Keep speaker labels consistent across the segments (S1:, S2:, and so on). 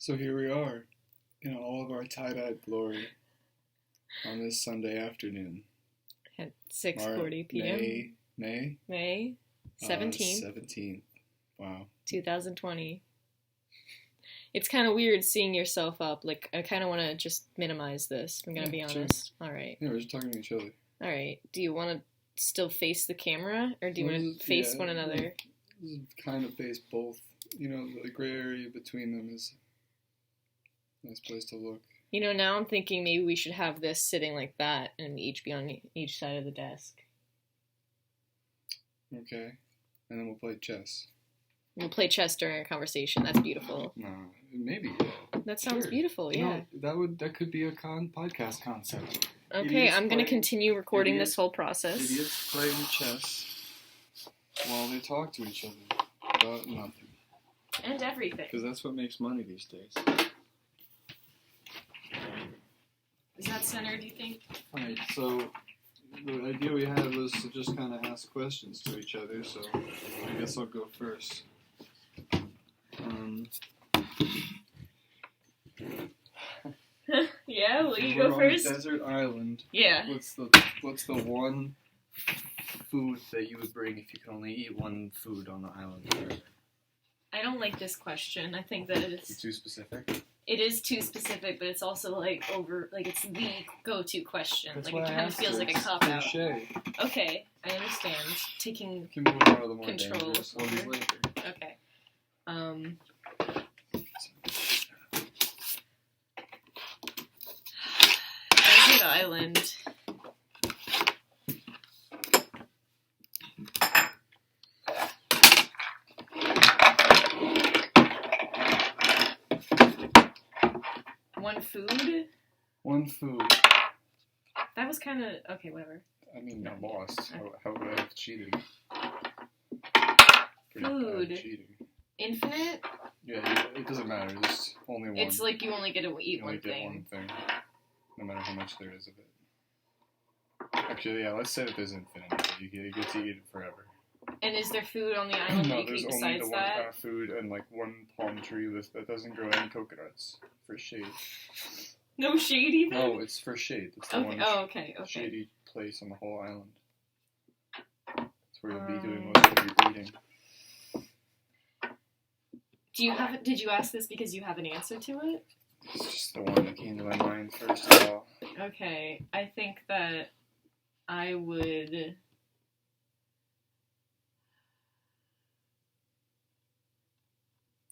S1: So here we are, in all of our tie-dyed glory, on this Sunday afternoon.
S2: At 6:40 p.m. May 17th.
S1: 17th. Wow.
S2: 2020. It's kind of weird seeing yourself up. Like, I kind of want to just minimize this. I'm going to be honest.
S1: Sure.
S2: All right.
S1: Yeah, we're just talking to each other.
S2: All right. Do you want to still face the camera, or do you want to face one another?
S1: Kind of face both. You know, the gray area between them is a nice place to look.
S2: You know, now I'm thinking maybe we should have this sitting like that and each be on each side of the desk.
S1: Okay. And then we'll play chess.
S2: We'll play chess during our conversation. That's beautiful.
S1: No, maybe.
S2: That sounds
S1: Sure.
S2: beautiful, yeah.
S1: No, that could be a podcast concept.
S2: Okay,
S1: Idiots
S2: I'm going to
S1: playing-
S2: continue recording this whole process.
S1: Idiots playing chess while they talk to each other about nothing.
S2: And everything.
S1: Because that's what makes money these days.
S2: Is that center, do you think?
S1: Alright, so the idea we had was to just kind of ask questions to each other, so I guess I'll go first.
S2: Yeah, will you
S1: We're
S2: go
S1: on
S2: first?
S1: a desert island.
S2: Yeah.
S1: What's the one food that you would bring if you could only eat one food on the island?
S2: I don't like this question. I think that
S1: It's too specific.
S2: it is too specific, but it's also it's the go-to question.
S1: That's
S2: like
S1: why
S2: it
S1: I
S2: kind of
S1: asked
S2: feels
S1: it.
S2: like a
S1: It's
S2: cop-out.
S1: cliche.
S2: Okay, I understand. Taking
S1: You can move on to the more
S2: Control
S1: dangerous ones
S2: over.
S1: later.
S2: okay. Desert Island. One food?
S1: One food.
S2: That was kind of okay. Whatever.
S1: I mean, I lost. How would I have cheated? Pretty
S2: Food.
S1: bad cheating.
S2: Infinite?
S1: Yeah, it doesn't matter. There's only one.
S2: It's like you only get to eat
S1: you only
S2: one
S1: get
S2: thing.
S1: one thing, no matter how much there is of it. Actually, yeah, let's say that there's infinite. You get to eat it forever.
S2: And is there food on the island that
S1: No,
S2: you can
S1: there's
S2: eat
S1: only
S2: besides
S1: the one
S2: that?
S1: kind of food and like one palm tree that doesn't grow any coconuts for shade.
S2: No shade even?
S1: No, it's for shade. It's the
S2: Okay.
S1: one
S2: Oh, okay. Okay.
S1: shady place on the whole island. That's where you'll be doing most of your eating.
S2: Did you ask this because you have an answer to it?
S1: It's just the one that came to my mind first of all.
S2: Okay. I think that I would.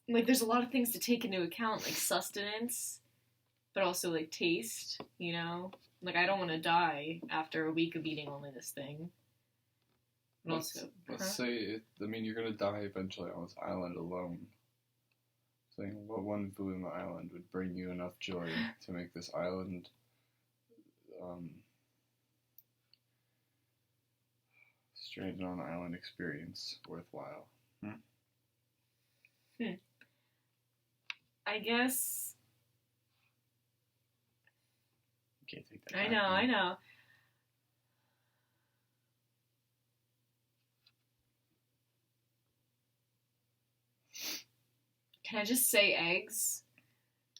S2: Like, there's a lot of things to take into account, like sustenance, but also, like, taste, you know? Like, I don't want to die after a week of eating only this thing. But
S1: Let's say it. I mean, you're gonna die eventually on this island alone. Saying what one food on the island would bring you enough joy to make this island, stranded on an island experience worthwhile.
S2: I guess.
S1: You can't take that.
S2: I
S1: back,
S2: know. Can I just say eggs?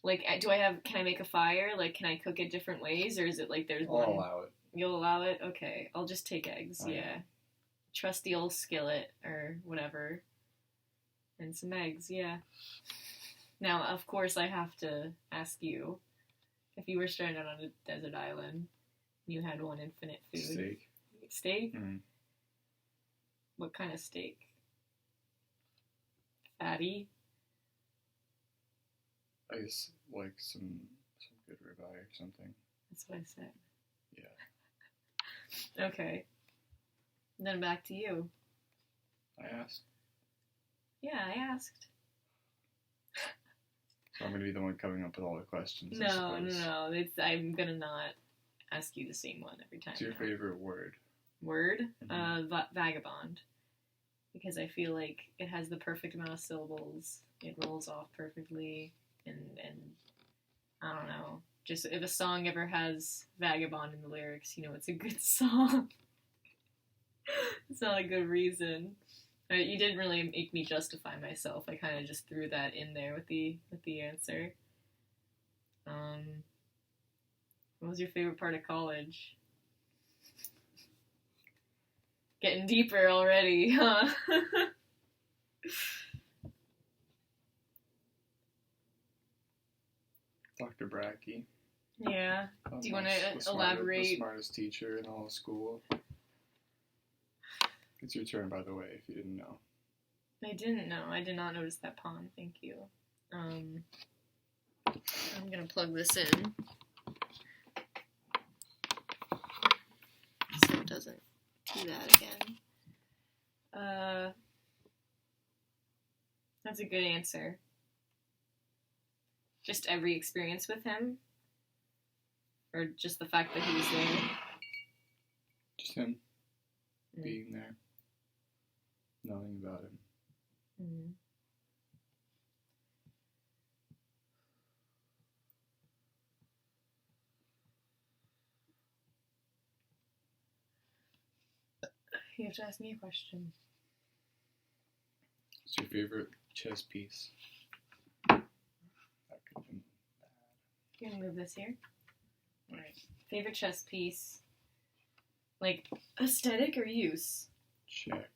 S2: Like, can I make a fire? Like, can I cook it different ways? Or is it like there's
S1: I'll
S2: one?
S1: allow it.
S2: You'll allow it? Okay, I'll just take eggs,
S1: Oh, yeah.
S2: yeah. Trusty old skillet, or whatever. And some eggs, yeah. Now, of course, I have to ask you, if you were stranded on a desert island, you had one infinite food.
S1: Steak.
S2: Steak?
S1: Mm.
S2: What kind of steak? Fatty?
S1: I guess like some good ribeye or something.
S2: That's what I said.
S1: Yeah.
S2: Okay. Then back to you.
S1: I asked.
S2: Yeah, I asked.
S1: So I'm gonna be the one coming up with all the questions. I
S2: No.
S1: suppose.
S2: I'm gonna not ask you the same one every time.
S1: What's your favorite word?
S2: Word?
S1: Mhm.
S2: Vagabond. Because I feel like it has the perfect amount of syllables. It rolls off perfectly, and I don't know. Just if a song ever has vagabond in the lyrics, you know it's a good song. It's not a good reason. You didn't really make me justify myself. I kind of just threw that in there with the answer. What was your favorite part of college? Getting deeper already, huh?
S1: Dr. Brackey.
S2: Yeah. Do you want to elaborate?
S1: The smartest teacher in all of school. It's your turn, by the way, if you didn't know.
S2: I didn't know. I did not notice that pawn. Thank you. I'm gonna plug this in so it doesn't do that again. That's a good answer. Just every experience with him? Or just the fact that he was there?
S1: Just him. Being there. Knowing about him.
S2: Mm. You have to ask me a question.
S1: What's your favorite chess piece? That could have been bad.
S2: You gonna move this here? Alright. Favorite chess piece? Like, aesthetic or use?
S1: Check.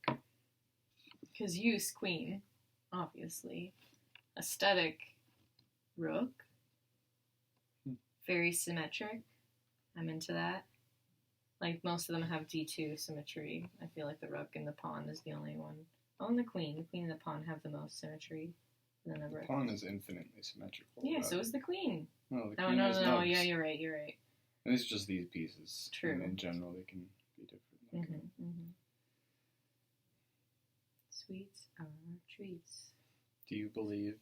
S2: Because use, queen, obviously. Aesthetic, rook. Very symmetric. I'm into that. Like, most of them have d2 symmetry. I feel like the rook and the pawn is the only one. Oh, and the queen. The queen and the pawn have the most symmetry. And then the rook.
S1: The pawn is infinitely symmetrical.
S2: Yeah, so is the queen.
S1: No, the
S2: No,
S1: queen
S2: no,
S1: has
S2: no,
S1: nubs.
S2: yeah, you're right.
S1: And it's just these pieces.
S2: True.
S1: And in general, they can be different.
S2: Mm-hmm. Sweets are treats.
S1: Do you believe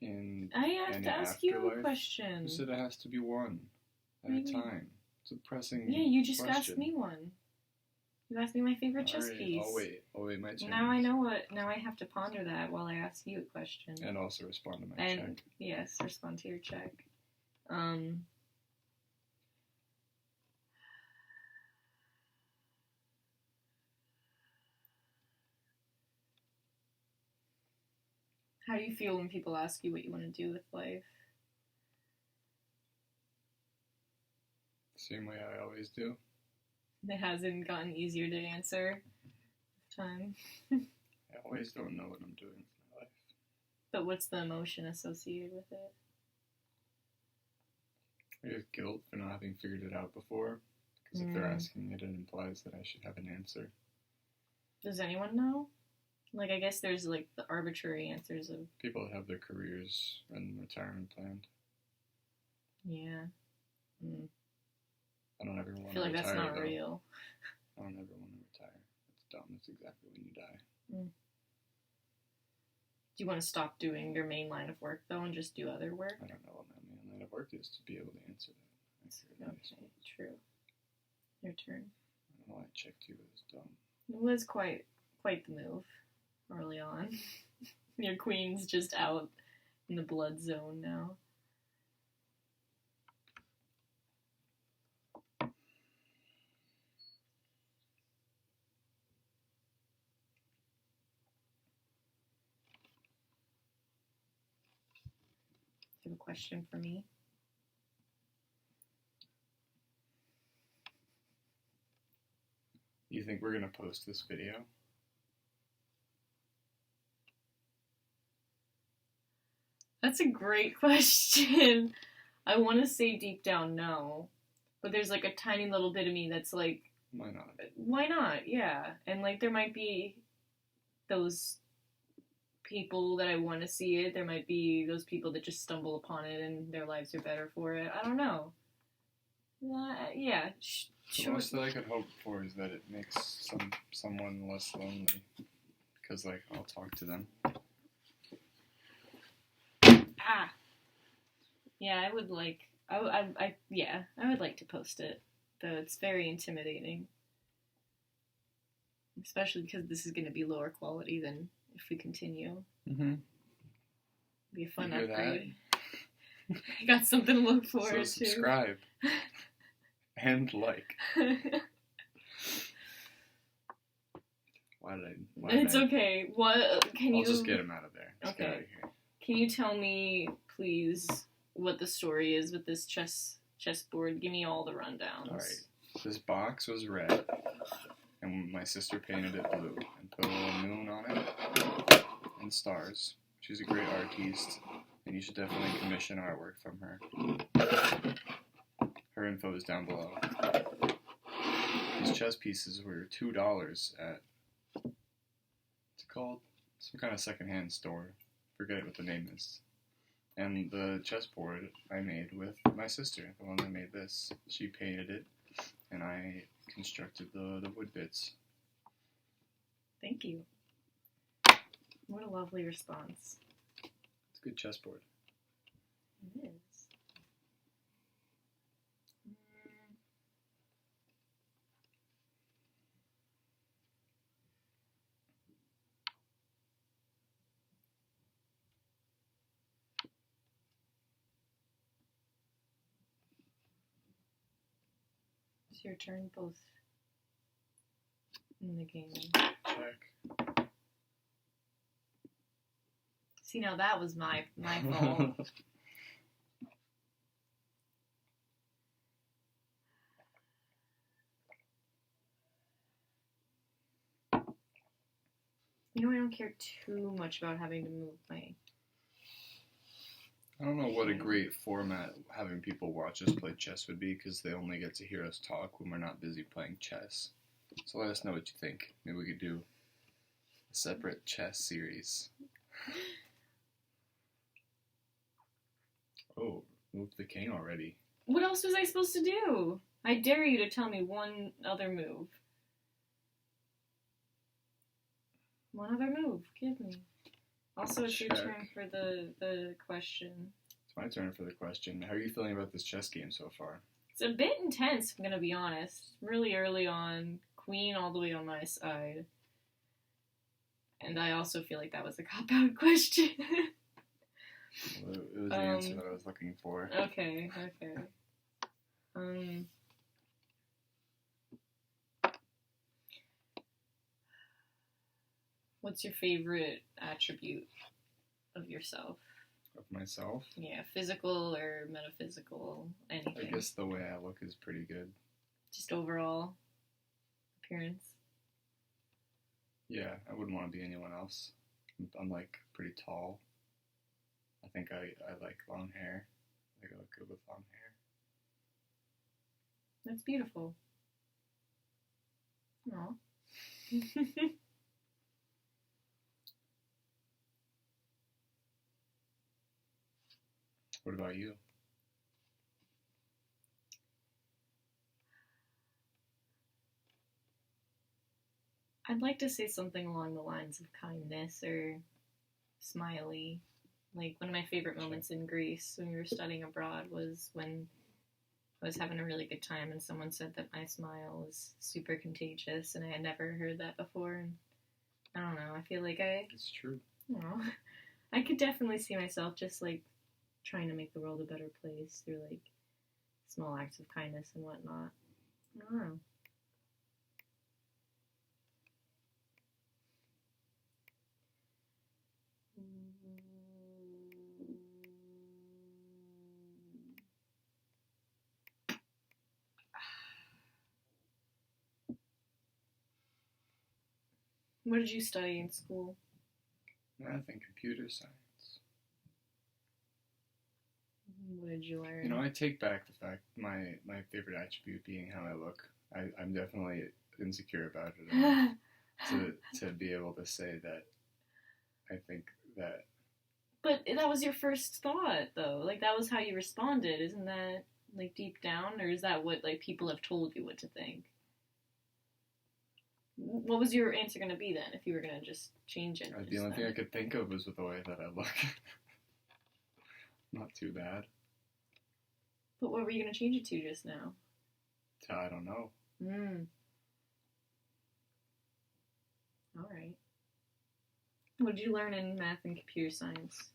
S1: in
S2: I have
S1: any
S2: to ask you a
S1: afterlife?
S2: question.
S1: You said it has to be one at a time. It's a pressing
S2: Yeah, you just
S1: question.
S2: asked me one. You asked me my favorite chess
S1: Alright,
S2: piece.
S1: I'll wait my turn.
S2: Now I know what. Now I have to ponder that while I ask you a question.
S1: And also respond to my
S2: And
S1: check.
S2: yes, respond to your check. How do you feel when people ask you what you want to do with life?
S1: Same way I always do.
S2: It hasn't gotten easier to answer with time.
S1: I always don't know what I'm doing with my life.
S2: But what's the emotion associated with it?
S1: I have guilt for not having figured it out before. Because if they're asking it, it implies that I should have an answer.
S2: Does anyone know? Like, I guess there's, like, the arbitrary answers of...
S1: People that have their careers and retirement planned.
S2: Yeah.
S1: I don't ever want
S2: I
S1: to
S2: feel like
S1: retire,
S2: that's not
S1: though.
S2: real.
S1: I don't ever want to retire. That's dumb. That's exactly when you die.
S2: Do you want to stop doing your main line of work, though, and just do other work?
S1: I don't know what my main line of work is to be able to answer that.
S2: Okay, true. Your turn.
S1: I don't know why I checked you. It was dumb.
S2: It was quite the move early on. Your queen's just out in the blood zone now. You have a question for me?
S1: You think we're gonna post this video?
S2: That's a great question. I want to say deep down no, but there's like a tiny little bit of me that's like,
S1: Why not?
S2: why not? Yeah. And like there might be those people that I want to see it. There might be those people that just stumble upon it and their lives are better for it. I don't know. Yeah.
S1: The most that I could hope for is that it makes someone less lonely. Because, like, I'll talk to them.
S2: Yeah, I would like... I would like to post it. Though it's very intimidating. Especially because this is going to be lower quality than if we continue.
S1: Mm-hmm.
S2: Be a fun
S1: You hear
S2: upgrade. I got something to look forward to.
S1: So subscribe. And like. Why did
S2: It's okay. What can you?
S1: I'll just get him out of there. Just
S2: Okay.
S1: get out of here.
S2: Can you tell me, please, what the story is with this chessboard. Give me all the rundowns.
S1: All right. This box was red, and my sister painted it blue and put a little moon on it and stars. She's a great artiste, and you should definitely commission artwork from her. Her info is down below. These chess pieces were $2 at, what's it called? Some kind of secondhand store. Forget what the name is. And the chessboard I made with my sister, the one that made this. She painted it, and I constructed the wood bits.
S2: Thank you. What a lovely response.
S1: It's a good chessboard.
S2: It is. It's your turn, both in the game.
S1: Check.
S2: See, now that was my fault. You know, I don't care too much about having to move my...
S1: I don't know what a great format having people watch us play chess would be, because they only get to hear us talk when we're not busy playing chess. So let us know what you think. Maybe we could do a separate chess series. Oh, moved the king already.
S2: What else was I supposed to do? I dare you to tell me one other move. One other move. Give me. Also, it's your turn for the question.
S1: It's my turn for the question. How are you feeling about this chess game so far?
S2: It's a bit intense, I'm gonna be honest. Really early on, queen all the way on my side. And I also feel like that was a cop-out question.
S1: Well, it was the answer that I was looking for.
S2: Okay. What's your favorite attribute of yourself?
S1: Of myself?
S2: Yeah, physical or metaphysical, anything.
S1: I guess the way I look is pretty good.
S2: Just overall appearance?
S1: Yeah, I wouldn't want to be anyone else. I'm like pretty tall. I think I like long hair. I think I look good with long hair.
S2: That's beautiful. Aw.
S1: What about you?
S2: I'd like to say something along the lines of kindness or smiley. Like, one of my favorite moments in Greece when we were studying abroad was when I was having a really good time and someone said that my smile was super contagious, and I had never heard that before. And I don't know, I feel like
S1: It's true.
S2: I could definitely see myself just, like, trying to make the world a better place through, like, small acts of kindness and whatnot. I don't know. What did you study in school?
S1: Math and computer science.
S2: What did you learn?
S1: You know, I take back the fact my favorite attribute being how I look. I'm definitely insecure about it enough to be able to say that I think that.
S2: But that was your first thought, though. Like, that was how you responded. Isn't that, like, deep down? Or is that what, like, people have told you what to think? What was your answer going to be, then, if you were going to just change it?
S1: The only thing I could think of was with the way that I look. Not too bad.
S2: But what were you going to change it to just now?
S1: I don't know.
S2: Alright. What did you learn in math and computer science?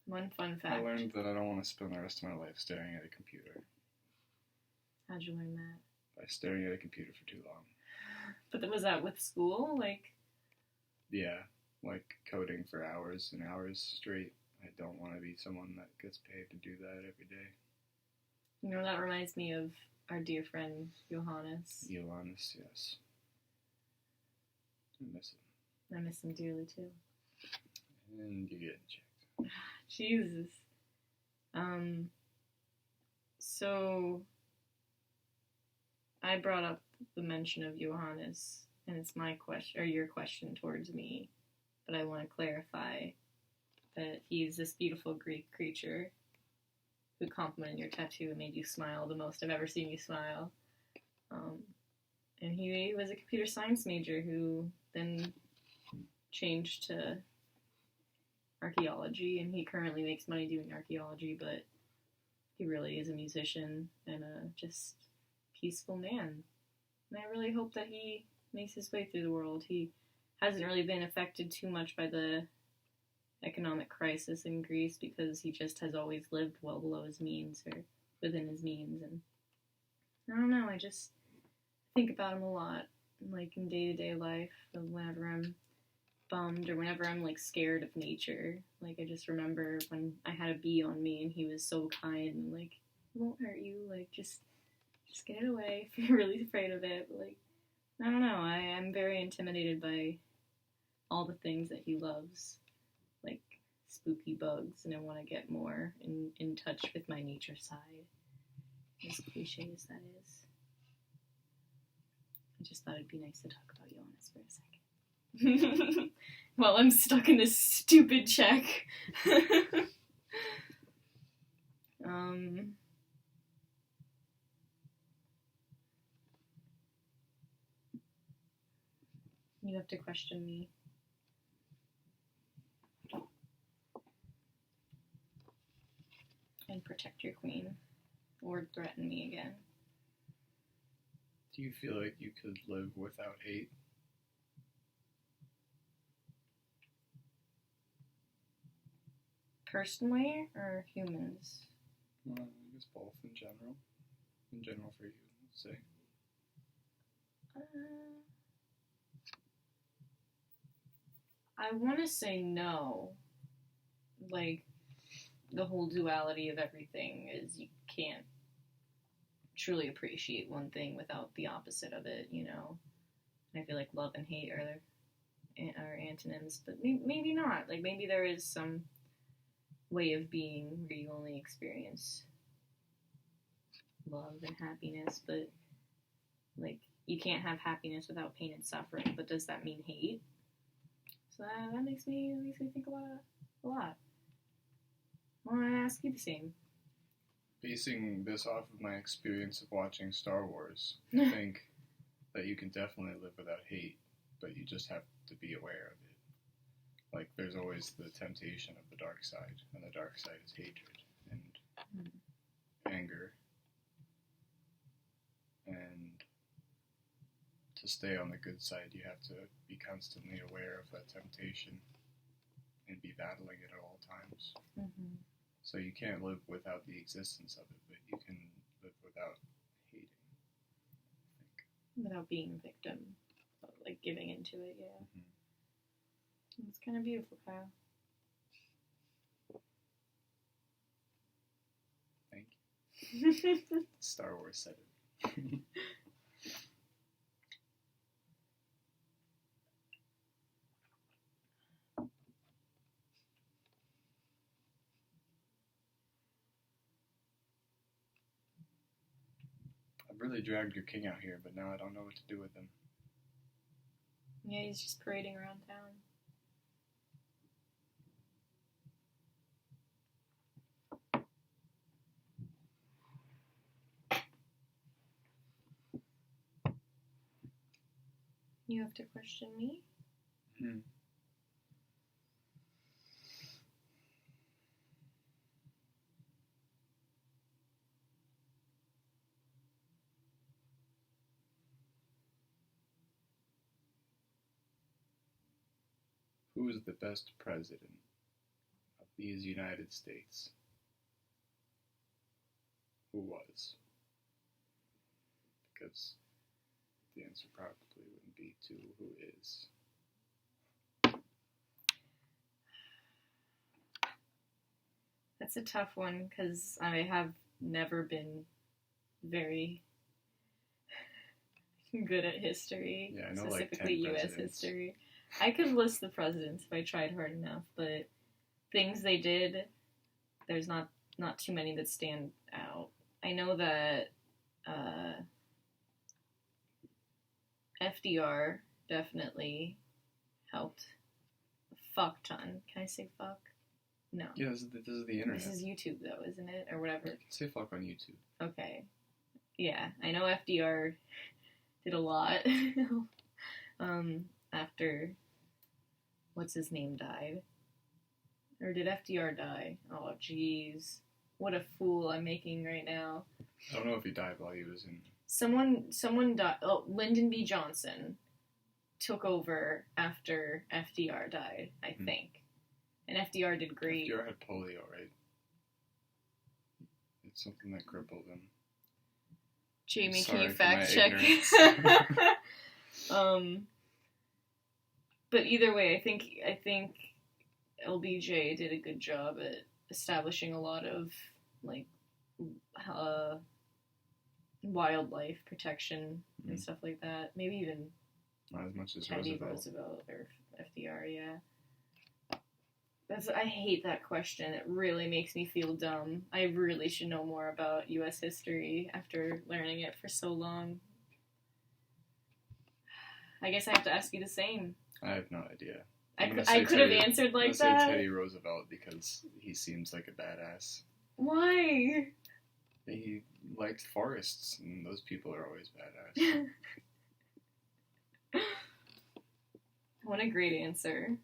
S2: One fun fact.
S1: I learned that I don't want to spend the rest of my life staring at a computer.
S2: How'd you learn that?
S1: By staring at a computer for too long.
S2: But was that with school? Like...
S1: Yeah, like coding for hours and hours straight. I don't want to be someone that gets paid to do that every day.
S2: You know, that reminds me of our dear friend Johannes.
S1: Johannes, yes. I miss him.
S2: I miss him dearly too.
S1: And you're getting checked.
S2: Jesus. So I brought up the mention of Johannes, and it's my question, or your question towards me, but I want to clarify that he's this beautiful Greek creature who complimented your tattoo and made you smile the most I've ever seen you smile. And he was a computer science major who then changed to archaeology, and he currently makes money doing archaeology, but he really is a musician and a just peaceful man. And I really hope that he makes his way through the world. He hasn't really been affected too much by the economic crisis in Greece because he just has always lived well below his means or within his means. And I don't know, I just think about him a lot, like in day-to-day life, whenever I'm bummed or whenever I'm like scared of nature. Like I just remember when I had a bee on me and he was so kind and like, it won't hurt you, like just get it away if you're really afraid of it. But like, I don't know, I am very intimidated by all the things that he loves, like spooky bugs, and I want to get more in touch with my nature side, as cliche as that is. I just thought it'd be nice to talk about Jonas for a second. Well, I'm stuck in this stupid check. You have to question me. And protect your queen. Or threaten me again.
S1: Do you feel like you could live without hate?
S2: Personally or humans?
S1: I guess both in general. In general for you, let's say.
S2: I want to say no. Like, the whole duality of everything is you can't truly appreciate one thing without the opposite of it, you know? I feel like love and hate are antonyms, but maybe not. Like, maybe there is some way of being where you only experience love and happiness, but, like, you can't have happiness without pain and suffering, but does that mean hate? So that makes me think about it a lot. I want to ask you the same.
S1: Basing this off of my experience of watching Star Wars, I think that you can definitely live without hate, but you just have to be aware of it. Like, there's always the temptation of the dark side, and the dark side is hatred and anger. And to stay on the good side, you have to be constantly aware of that temptation and be battling it at all times.
S2: Mm-hmm.
S1: So you can't live without the existence of it, but you can live without hating, I think.
S2: Without being a victim, like giving into it, yeah.
S1: Mm-hmm.
S2: It's kind of beautiful, Kyle.
S1: Thank you. Star Wars said it. I've really dragged your king out here, but now I don't know what to do with him.
S2: Yeah, he's just parading around town. You have to question me?
S1: Hmm. Who is the best president of these United States? Who was? Because the answer probably wouldn't be to who is.
S2: That's a tough one because I have never been very good at history.
S1: Yeah, I know, like, 10
S2: specifically U.S.
S1: presidents.
S2: history. I could list the presidents if I tried hard enough, but things they did, there's not too many that stand out. I know that FDR definitely helped a fuck ton. Can I say fuck? No.
S1: Yeah, this is the internet.
S2: This is YouTube, though, isn't it? Or whatever.
S1: You can say fuck on YouTube.
S2: Okay. Yeah, I know FDR did a lot after what's his name died. Or did FDR die? Oh, jeez. What a fool I'm making right now.
S1: I don't know if he died while he was in...
S2: Someone died. Oh, Lyndon B. Johnson took over after FDR died, I think. And FDR did great.
S1: FDR had polio, right? It's something that crippled him.
S2: Jamie,
S1: Sorry
S2: can you
S1: for my
S2: fact check? But either way, I think LBJ did a good job at establishing a lot of like wildlife protection and stuff like that. Maybe even
S1: not as much as
S2: Teddy Roosevelt or FDR. Yeah. I hate that question. It really makes me feel dumb. I really should know more about U.S. history after learning it for so long. I guess I have to ask you the same.
S1: I have no idea.
S2: I could have answered like
S1: I'm gonna
S2: that.
S1: say Teddy Roosevelt because he seems like a badass.
S2: Why?
S1: He liked forests, and those people are always badass.
S2: What a great answer.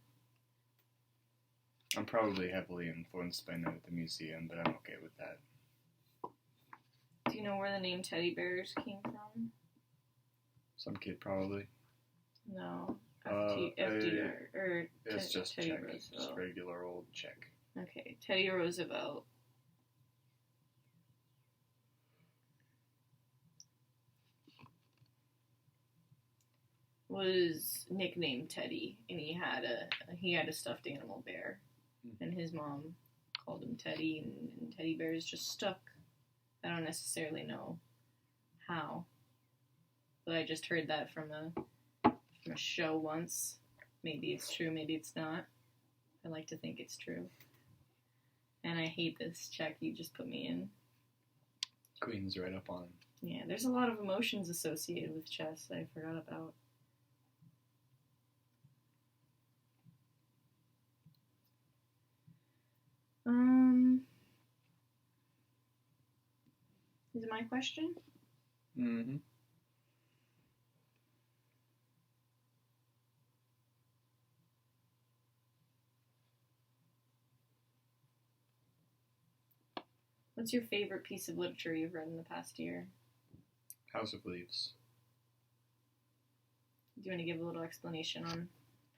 S1: I'm probably heavily influenced by Night at the Museum, but I'm okay with that.
S2: Do you know where the name teddy bears came from?
S1: Some kid probably.
S2: No. FDR. Or
S1: It's just
S2: Teddy
S1: Czech.
S2: Roosevelt.
S1: Just regular old Czech.
S2: Okay, Teddy Roosevelt. Was nicknamed Teddy, and he had a stuffed animal bear, and his mom called him Teddy, and teddy bears just stuck. I don't necessarily know how, but I just heard that from a show once. Maybe it's true, maybe it's not. I like to think it's true. And I hate this check you just put me in.
S1: Queen's right up on him.
S2: Yeah, there's a lot of emotions associated with chess that I forgot about. Is it my question?
S1: Mm-hmm.
S2: What's your favorite piece of literature you've read in the past year?
S1: House of Leaves.
S2: Do you want to give a little explanation on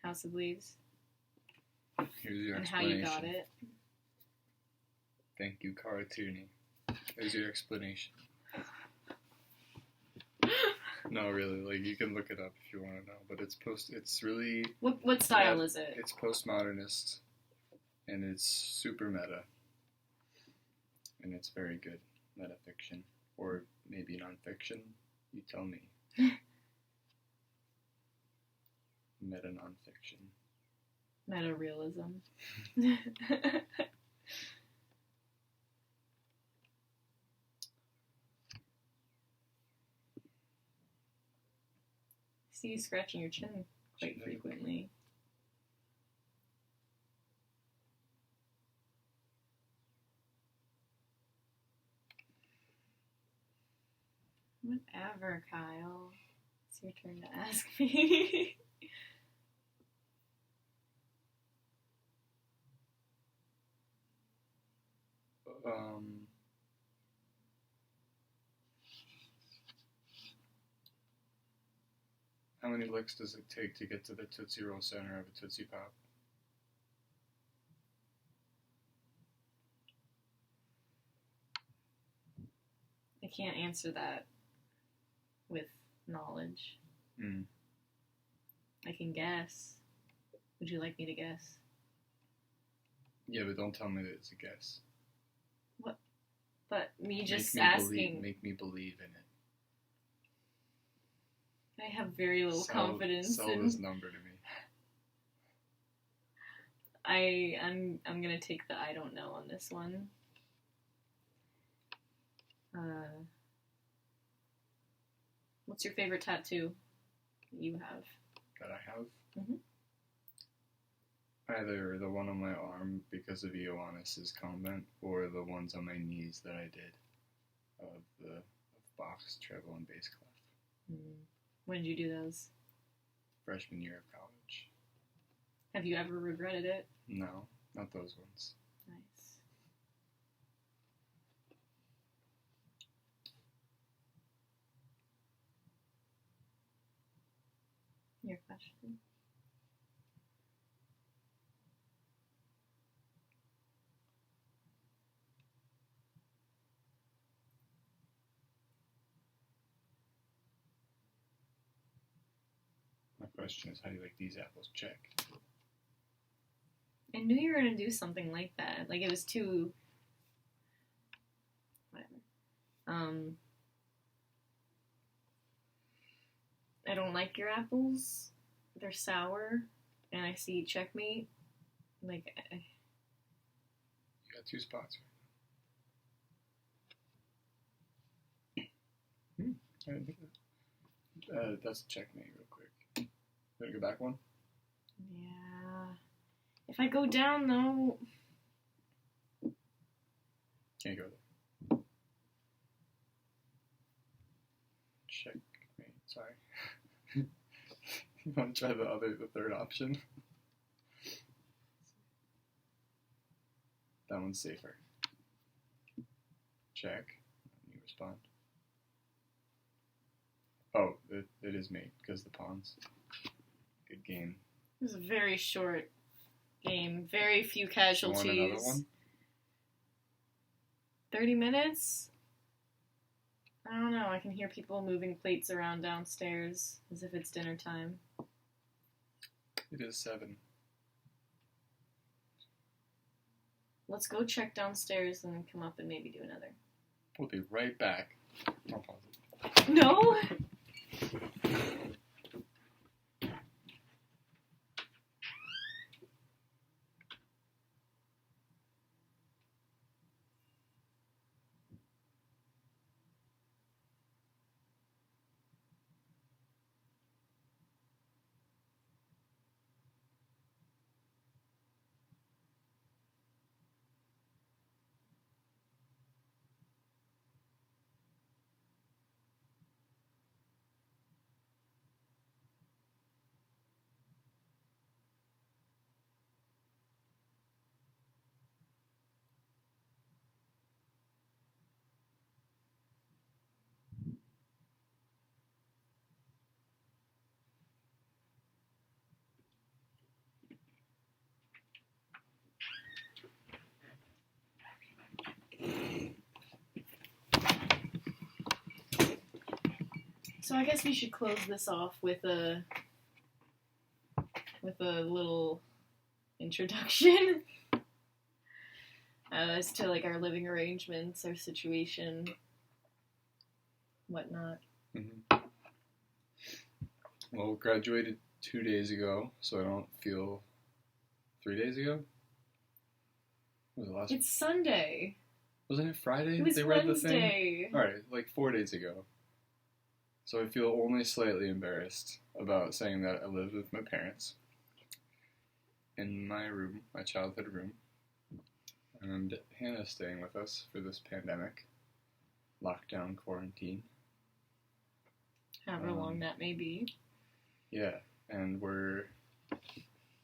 S2: House of Leaves?
S1: Here's your
S2: and how
S1: explanation.
S2: you got it?
S1: Thank you, Cara Tooney. Here's your explanation. No, really, like, you can look it up if you want to know, but it's really...
S2: What style is it?
S1: It's postmodernist, and it's super meta. And it's very good metafiction. Or maybe nonfiction. You tell me. Meta nonfiction.
S2: Meta realism. See you scratching your chin quite frequently. Whatever, Kyle. It's your turn to ask me.
S1: How many licks does it take to get to the Tootsie Roll center of a Tootsie Pop?
S2: I can't answer that with knowledge. I can guess. Would you like me to guess?
S1: Yeah, but don't tell me that it's a guess.
S2: But me just
S1: make me
S2: asking,
S1: make me believe in it.
S2: I have very little confidence
S1: Sell
S2: in.
S1: this number to me.
S2: I'm gonna take the I don't know on this one. What's your favorite tattoo you have?
S1: That I have?
S2: Mhm.
S1: Either the one on my arm because of Ioannis' comment, or the ones on my knees that I did of box, treble, and bass clef.
S2: When did you do those?
S1: Freshman year of college.
S2: Have you ever regretted it?
S1: No, not those ones.
S2: Nice. Your question.
S1: My question is, how do you like these apples? Check.
S2: I knew you were gonna do something like that. Like it was too. Whatever. I don't like your apples. They're sour, and I see checkmate. Like.
S1: You got 2 spots right now. I didn't think that. That's checkmate real quick. You want to go back one?
S2: Yeah. If I go down though.
S1: Can't go there. Checkmate. Sorry. You want to try the third option? That one's safer. Check. You respond. Oh, it is mate because the pawns. Good game.
S2: It was a very short game. Very few
S1: You
S2: casualties.
S1: want another one?
S2: 30 minutes? I don't know. I can hear people moving plates around downstairs as if it's dinner time.
S1: It is 7.
S2: Let's go check downstairs and come up and maybe do another.
S1: We'll be right back. I'll pause it.
S2: No? So I guess we should close this off with a little introduction as to like our living arrangements, our situation, whatnot.
S1: Mm-hmm. Well, graduated 2 days ago, so I don't feel 3 days ago. What was the last?
S2: It's Sunday.
S1: Wasn't it Friday?
S2: It was
S1: they read
S2: Wednesday.
S1: the thing. All right, like 4 days ago. So I feel only slightly embarrassed about saying that I lived with my parents in my room, my childhood room, and Hannah's staying with us for this pandemic, lockdown, quarantine.
S2: However long that may be.
S1: Yeah, and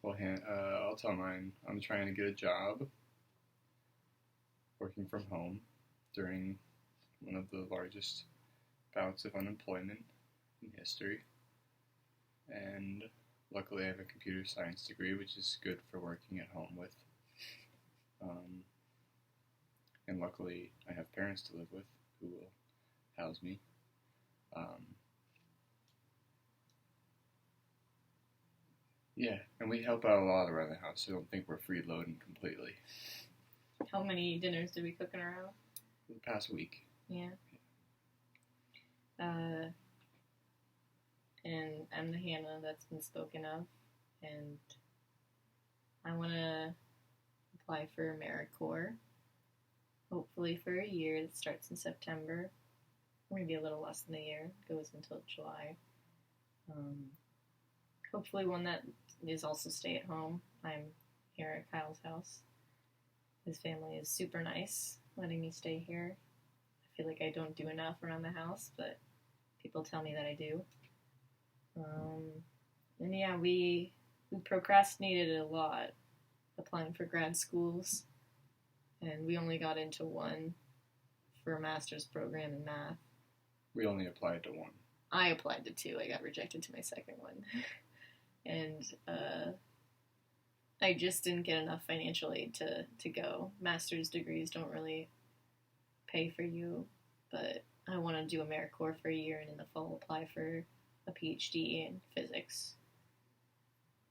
S1: I'll tell mine. I'm trying to get a job working from home during one of the largest bouts of unemployment in history. And luckily I have a computer science degree, which is good for working at home with. And luckily I have parents to live with who will house me. Yeah, and we help out a lot around the house, so I don't think we're freeloading completely.
S2: How many dinners did we cook in a row?
S1: for the past week.
S2: Yeah. And I'm the Hannah that's been spoken of, and I want to apply for AmeriCorps, hopefully for a year. That starts in September, maybe a little less than a year. It goes until July. Hopefully one that is also stay at home. I'm here at Kyle's house. His family is super nice, letting me stay here. I feel like I don't do enough around the house, but people tell me that I do. And yeah, we procrastinated a lot applying for grad schools, and we only got into one for a master's program in math.
S1: We only applied to one.
S2: I applied to two. I got rejected to my second one. And I just didn't get enough financial aid to go. Master's degrees don't really pay for you, but I want to do AmeriCorps for a year and in the fall apply for a PhD in physics.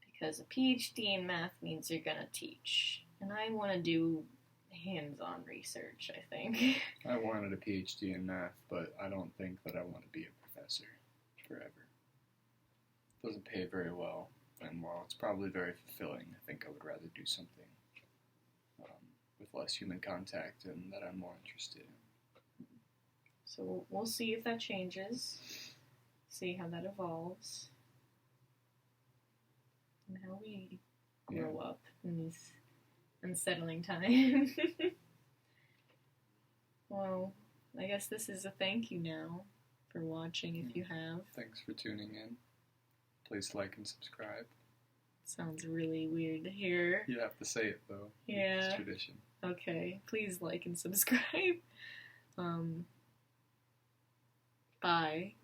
S2: Because a PhD in math means you're going to teach. And I want to do hands-on research, I think.
S1: I wanted a PhD in math, but I don't think that I want to be a professor forever. It doesn't pay very well, and while it's probably very fulfilling, I think I would rather do something with less human contact and that I'm more interested in.
S2: So we'll see if that changes, see how that evolves, and how we grow up in these unsettling times. Well, I guess this is a thank you now for watching if you have.
S1: Thanks for tuning in. Please like and subscribe.
S2: Sounds really weird to hear.
S1: You have to say it though.
S2: Yeah.
S1: It's tradition.
S2: Okay. Please like and subscribe. Bye.